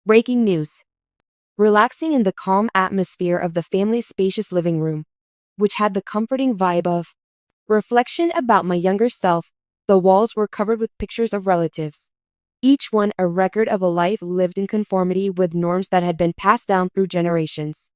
Breaking news. Relaxing in the calm atmosphere of the family's spacious living room, which had the comforting vibe of reflection about my younger self, the walls were covered with pictures of relatives, each one a record of a life lived in conformity with norms that had been passed down through generations.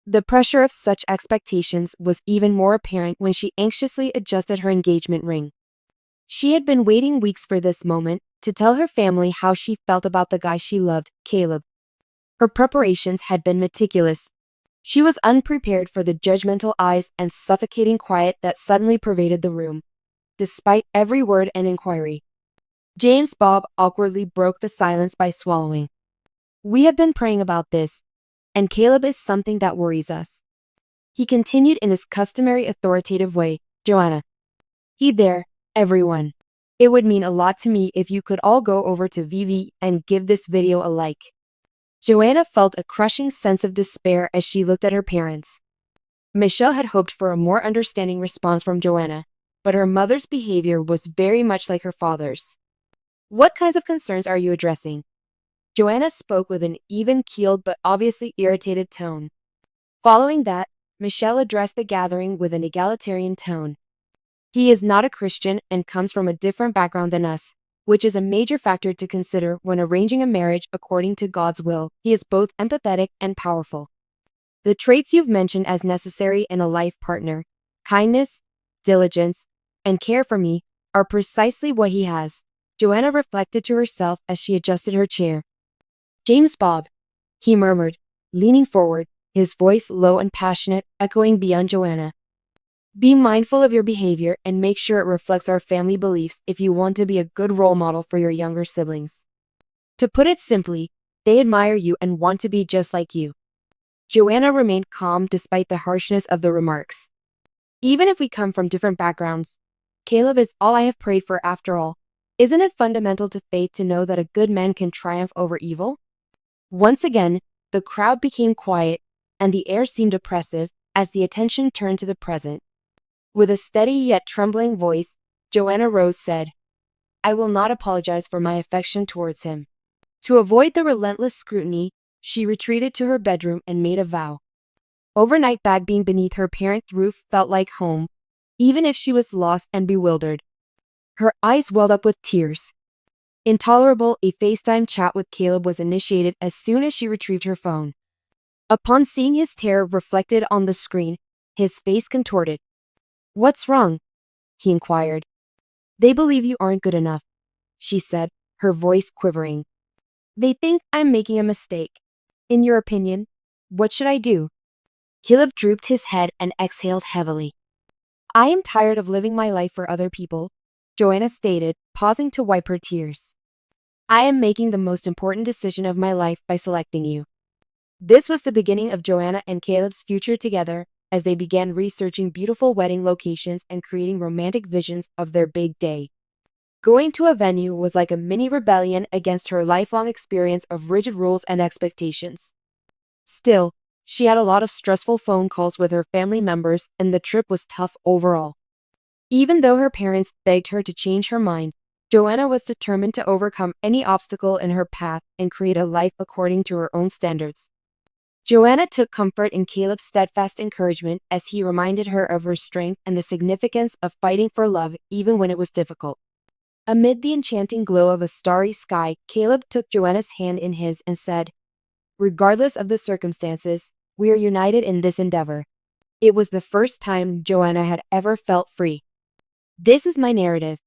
The pressure of such expectations was even more apparent when she anxiously adjusted her engagement ring. She had been waiting weeks for this moment to tell her family how she felt about the guy she loved, Caleb. Her preparations had been meticulous. She was unprepared for the judgmental eyes and suffocating quiet that suddenly pervaded the room, despite every word and inquiry. James Bob awkwardly broke the silence by swallowing. "We have been praying about this, and Caleb is something that worries us," he continued in his customary authoritative way. "Johannah, he there, everyone. It would mean a lot to me if you could all go over to VV and give this video a like." Johannah felt a crushing sense of despair as she looked at her parents. Michelle had hoped for a more understanding response from Johannah, but her mother's behavior was very much like her father's. "What kinds of concerns are you addressing?" Johannah spoke with an even-keeled but obviously irritated tone. Following that, Michelle addressed the gathering with an egalitarian tone. "He is not a Christian and comes from a different background than us, which is a major factor to consider when arranging a marriage according to God's will. He is both empathetic and powerful. The traits you've mentioned as necessary in a life partner, kindness, diligence, and care for me, are precisely what he has," Johannah reflected to herself as she adjusted her chair. "James Bob," he murmured, leaning forward, his voice low and passionate, echoing beyond Johannah. "Be mindful of your behavior and make sure it reflects our family beliefs if you want to be a good role model for your younger siblings. To put it simply, they admire you and want to be just like you." Johannah remained calm despite the harshness of the remarks. "Even if we come from different backgrounds, Caleb is all I have prayed for after all. Isn't it fundamental to faith to know that a good man can triumph over evil?" Once again, the crowd became quiet, and the air seemed oppressive as the attention turned to the present. With a steady yet trembling voice, Johannah Rose said, "I will not apologize for my affection towards him." To avoid the relentless scrutiny, she retreated to her bedroom and made a vow. Overnight bag being beneath her parents' roof felt like home, even if she was lost and bewildered. Her eyes welled up with tears. Intolerable, a FaceTime chat with Caleb was initiated as soon as she retrieved her phone. Upon seeing his terror reflected on the screen, his face contorted. "What's wrong?" he inquired. "They believe you aren't good enough," she said, her voice quivering. "They think I'm making a mistake. In your opinion, what should I do?" Caleb drooped his head and exhaled heavily. "I am tired of living my life for other people," Johannah stated, pausing to wipe her tears. "I am making the most important decision of my life by selecting you." This was the beginning of Johannah and Caleb's future together, as they began researching beautiful wedding locations and creating romantic visions of their big day. Going to a venue was like a mini rebellion against her lifelong experience of rigid rules and expectations. Still, she had a lot of stressful phone calls with her family members, and the trip was tough overall. Even though her parents begged her to change her mind, Johannah was determined to overcome any obstacle in her path and create a life according to her own standards. Johannah took comfort in Caleb's steadfast encouragement as he reminded her of her strength and the significance of fighting for love even when it was difficult. Amid the enchanting glow of a starry sky, Caleb took Johannah's hand in his and said, "Regardless of the circumstances, we are united in this endeavor." It was the first time Johannah had ever felt free. "This is my narrative,"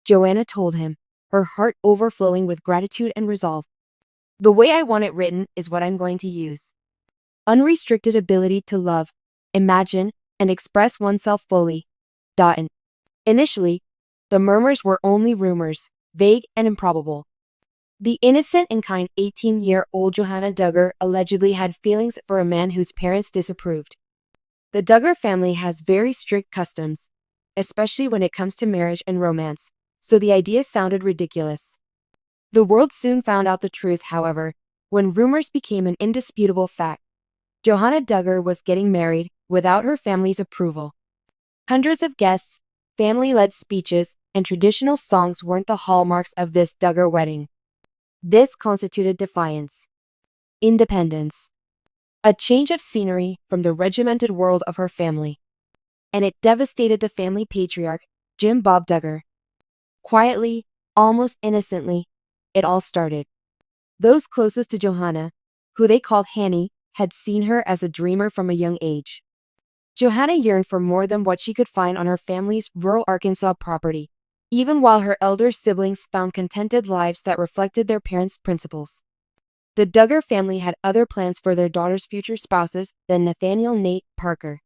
Johannah told him, her heart overflowing with gratitude and resolve. "The way I want it written is what I'm going to use. Unrestricted ability to love, imagine, and express oneself fully. Initially, the murmurs were only rumors, vague and improbable. The innocent and kind 18-year-old Johannah Duggar allegedly had feelings for a man whose parents disapproved. The Duggar family has very strict customs, especially when it comes to marriage and romance, so the idea sounded ridiculous. The world soon found out the truth, however, when rumors became an indisputable fact. Johannah Duggar was getting married without her family's approval. Hundreds of guests, family-led speeches, and traditional songs weren't the hallmarks of this Duggar wedding. This constituted defiance. independence. A change of scenery from the regimented world of her family. And it devastated the family patriarch, Jim Bob Duggar. Quietly, almost innocently, it all started. Those closest to Johannah, who they called Hanny, had seen her as a dreamer from a young age. Johannah yearned for more than what she could find on her family's rural Arkansas property, even while her elder siblings found contented lives that reflected their parents' principles. The Duggar family had other plans for their daughter's future spouses than Nathaniel Nate Parker.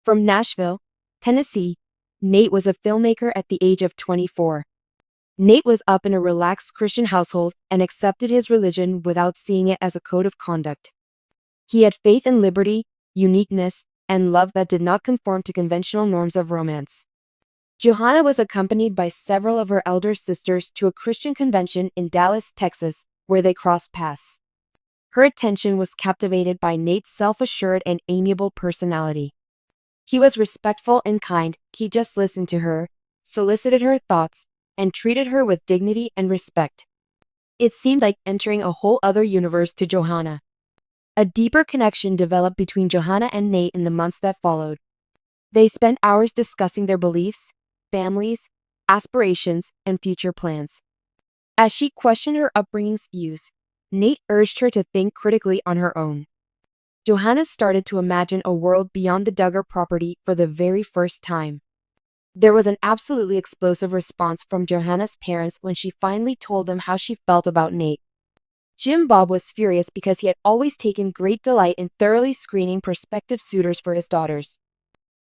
From Nashville, Tennessee, Nate was a filmmaker at the age of 24. Nate was up in a relaxed Christian household and accepted his religion without seeing it as a code of conduct. He had faith in liberty, uniqueness, and love that did not conform to conventional norms of romance. Johannah was accompanied by several of her elder sisters to a Christian convention in Dallas, Texas, where they crossed paths. Her attention was captivated by Nate's self-assured and amiable personality. He was respectful and kind. He just listened to her, solicited her thoughts, and treated her with dignity and respect. It seemed like entering a whole other universe to Johannah. A deeper connection developed between Johannah and Nate in the months that followed. They spent hours discussing their beliefs, families, aspirations, and future plans. As she questioned her upbringing's views, Nate urged her to think critically on her own. Johannah started to imagine a world beyond the Duggar property for the very first time. There was an absolutely explosive response from Johannah's parents when she finally told them how she felt about Nate. Jim Bob was furious because he had always taken great delight in thoroughly screening prospective suitors for his daughters.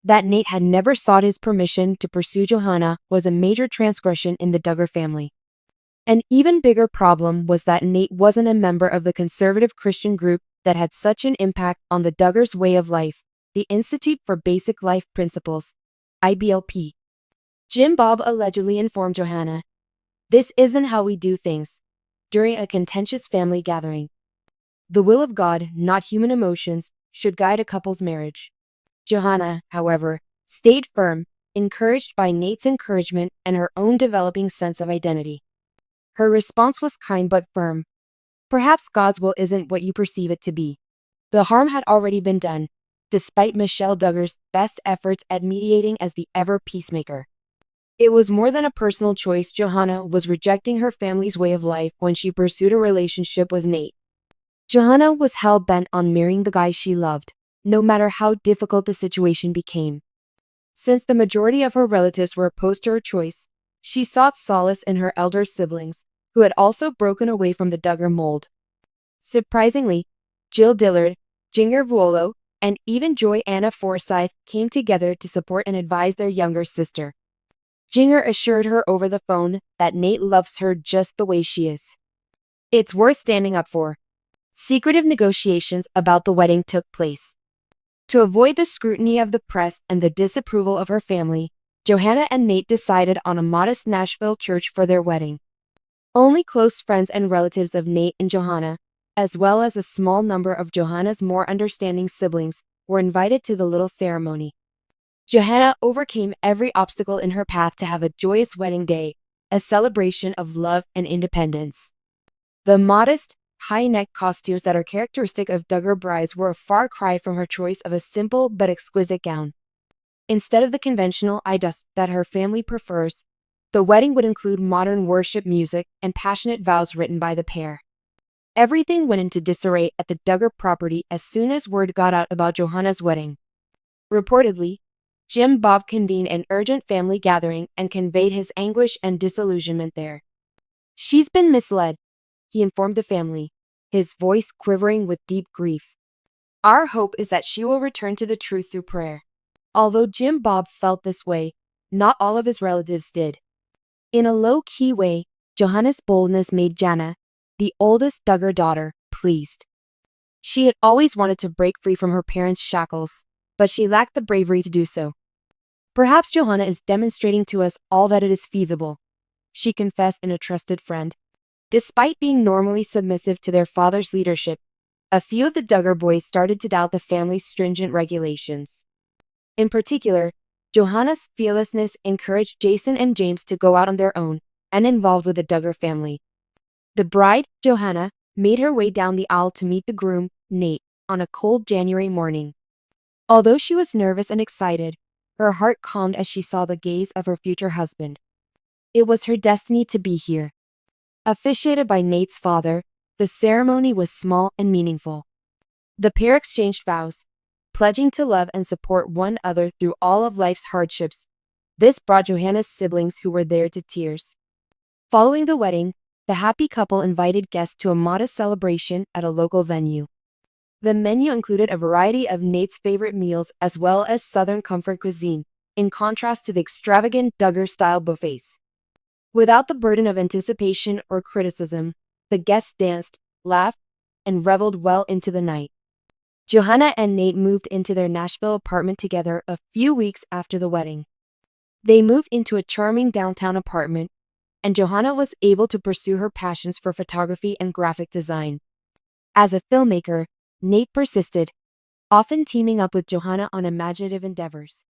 That Nate had never sought his permission to pursue Johannah was a major transgression in the Duggar family. An even bigger problem was that Nate wasn't a member of the conservative Christian group that had such an impact on the Duggars' way of life, the Institute for Basic Life Principles, IBLP. Jim Bob allegedly informed Johannah, "This isn't how we do things," during a contentious family gathering. The will of God, not human emotions, should guide a couple's marriage. Johannah, however, stayed firm, encouraged by Nate's encouragement and her own developing sense of identity. Her response was kind but firm. "Perhaps God's will isn't what you perceive it to be." The harm had already been done, despite Michelle Duggar's best efforts at mediating as the ever peacemaker. It was more than a personal choice. Johannah was rejecting her family's way of life when she pursued a relationship with Nate. Johannah was hell-bent on marrying the guy she loved, no matter how difficult the situation became. Since the majority of her relatives were opposed to her choice, she sought solace in her elder siblings, who had also broken away from the Duggar mold. Surprisingly, Jill Dillard, Jinger Vuolo, and even Johanna Forsyth came together to support and advise their younger sister. Jinger assured her over the phone that Nate loves her just the way she is. It's worth standing up for. Secretive negotiations about the wedding took place. To avoid the scrutiny of the press and the disapproval of her family, Johannah and Nate decided on a modest Nashville church for their wedding. Only close friends and relatives of Nate and Johannah, as well as a small number of Johannah's more understanding siblings, were invited to the little ceremony. Johannah overcame every obstacle in her path to have a joyous wedding day, a celebration of love and independence. The modest, high-neck costumes that are characteristic of Duggar brides were a far cry from her choice of a simple but exquisite gown. Instead of the conventional idas that her family prefers, the wedding would include modern worship music and passionate vows written by the pair. Everything went into disarray at the Duggar property as soon as word got out about Johannah's wedding. Reportedly, Jim Bob convened an urgent family gathering and conveyed his anguish and disillusionment there. "She's been misled," he informed the family, his voice quivering with deep grief. "Our hope is that she will return to the truth through prayer." Although Jim Bob felt this way, not all of his relatives did. In a low-key way, Johannah's boldness made Jana, the oldest Duggar daughter, pleased. She had always wanted to break free from her parents' shackles, but she lacked the bravery to do so. "Perhaps Johannah is demonstrating to us all that it is feasible," she confessed in a trusted friend. Despite being normally submissive to their father's leadership, a few of the Duggar boys started to doubt the family's stringent regulations. In particular, Johannah's fearlessness encouraged Jason and James to go out on their own and involved with the Duggar family. The bride, Johannah, made her way down the aisle to meet the groom, Nate, on a cold January morning. Although she was nervous and excited, her heart calmed as she saw the gaze of her future husband. It was her destiny to be here. Officiated by Nate's father, the ceremony was small and meaningful. The pair exchanged vows, pledging to love and support one another through all of life's hardships. This brought Johannah's siblings, who were there, to tears. Following the wedding, the happy couple invited guests to a modest celebration at a local venue. The menu included a variety of Nate's favorite meals as well as Southern comfort cuisine, in contrast to the extravagant Duggar-style buffets. Without the burden of anticipation or criticism, the guests danced, laughed, and reveled well into the night. Johannah and Nate moved into their Nashville apartment together a few weeks after the wedding. They moved into a charming downtown apartment, and Johannah was able to pursue her passions for photography and graphic design. As a filmmaker, Nate persisted, often teaming up with Johannah on imaginative endeavors.